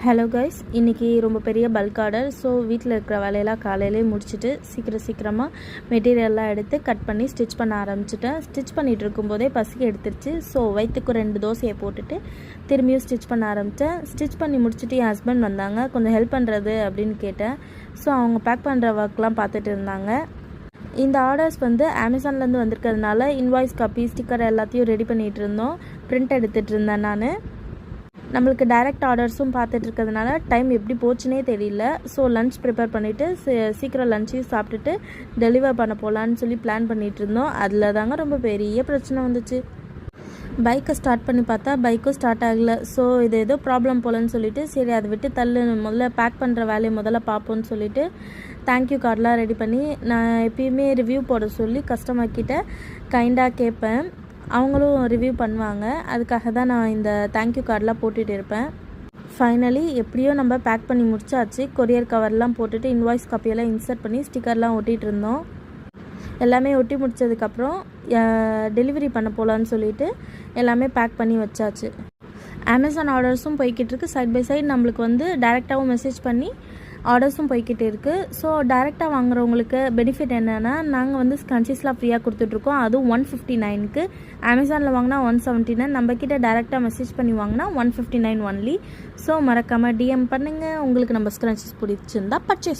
Hello guys, இன்றைக்கி ரொம்ப பெரிய பல்க் ஆர்டர். ஸோ வீட்டில் இருக்கிற வேலையெல்லாம் காலையிலே முடிச்சுட்டு சீக்கிரமாக மெட்டீரியல்லாம் எடுத்து கட் பண்ணி ஸ்டிச் பண்ண ஆரம்பிச்சிட்டேன். ஸ்டிச் பண்ணிகிட்டு இருக்கும்போதே பசி எடுத்துருச்சு. ஸோ வயிற்றுக்கு 2 தோசையை போட்டுட்டு திரும்பியும் ஸ்டிச் பண்ண ஆரம்பித்தேன். ஸ்டிச் பண்ணி முடிச்சுட்டு என் ஹஸ்பண்ட் வந்தாங்க. கொஞ்சம் ஹெல்ப் பண்ணுறது அப்படின்னு கேட்டேன். ஸோ அவங்க பேக் பண்ணுற ஒர்க்லாம் பார்த்துட்டு இருந்தாங்க. இந்த ஆர்டர்ஸ் அமேசான்லேருந்து வந்திருக்கிறதுனால இன்வாய்ஸ் காப்பி, ஸ்டிக்கர் எல்லாத்தையும் ரெடி பண்ணிகிட்டு இருந்தோம். பிரிண்ட் எடுத்துகிட்டு இருந்தேன் நான். நம்மளுக்கு டைரக்ட் ஆர்டர்ஸும் பார்த்துட்டு இருக்கிறதுனால டைம் எப்படி போச்சுனே தெரியல. ஸோ லன்ச் ப்ரிப்பேர் பண்ணிவிட்டு சீக்கிரம் லஞ்சையும் சாப்பிட்டுட்டு டெலிவர் பண்ண போகலான்னு சொல்லி பிளான் பண்ணிகிட்டு இருந்தோம். அதில் தாங்க ரொம்ப பெரிய பிரச்சனை வந்துச்சு. பைக்கை ஸ்டார்ட் பண்ணி பார்த்தா பைக்கும் ஸ்டார்ட் ஆகலை. ஸோ இது ஏதோ ப்ராப்ளம் போலன்னு சொல்லிவிட்டு சரி அதை விட்டு தள்ளு, முதல்ல பேக் பண்ணுற வேலையை முதல்ல பார்ப்போன்னு சொல்லிவிட்டு தேங்க்யூ கார்டெலாம் ரெடி பண்ணி நான் எப்பயுமே ரிவ்யூ போட சொல்லி கஸ்டமர்கிட்ட கைண்டாக கேட்பேன். அவங்களும் ரிவ்யூ பண்ணுவாங்க. அதுக்காக தான் நான் இந்த தேங்க்யூ கார்டெலாம் போட்டுகிட்டு இருப்பேன். ஃபைனலி எப்படியோ நம்ம பேக் பண்ணி முடிச்சாச்சு. கொரியர் கவர்லாம் போட்டுட்டு இன்வாய்ஸ் காப்பியெல்லாம் இன்சர்ட் பண்ணி ஸ்டிக்கர்லாம் ஒட்டிகிட்டு இருந்தோம். எல்லாமே ஒட்டி முடித்ததுக்கப்புறம் டெலிவரி பண்ண போகலான்னு சொல்லிவிட்டு எல்லாமே பேக் பண்ணி வச்சாச்சு. அமேசான் ஆர்டர்ஸும் போய்கிட்டு இருக்குது. சைட் பை சைட் நம்மளுக்கு டைரெக்டாகவும் மெசேஜ் பண்ணி ஆர்டர்ஸும் போய்கிட்டு இருக்குது. ஸோ டைரெக்டாக வாங்குறவங்களுக்கு பெனிஃபிட் என்னென்னா நாங்கள் ஸ்க்ரன்ச்சீஸ்லாம் ஃப்ரீயாக கொடுத்துட்ருக்கோம். அதுவும் 159க்கு. அமேசானில் வாங்கினா 179. நம்மக்கிட்ட டைரெக்டாக மெசேஜ் பண்ணி வாங்கினா 159 ஒன்லி. ஸோ மறக்காமல் டிஎம் பண்ணுங்கள். உங்களுக்கு நம்ம ஸ்க்ரன்ச்சீஸ் பிடிச்சிருந்தா பர்ச்சேஸ்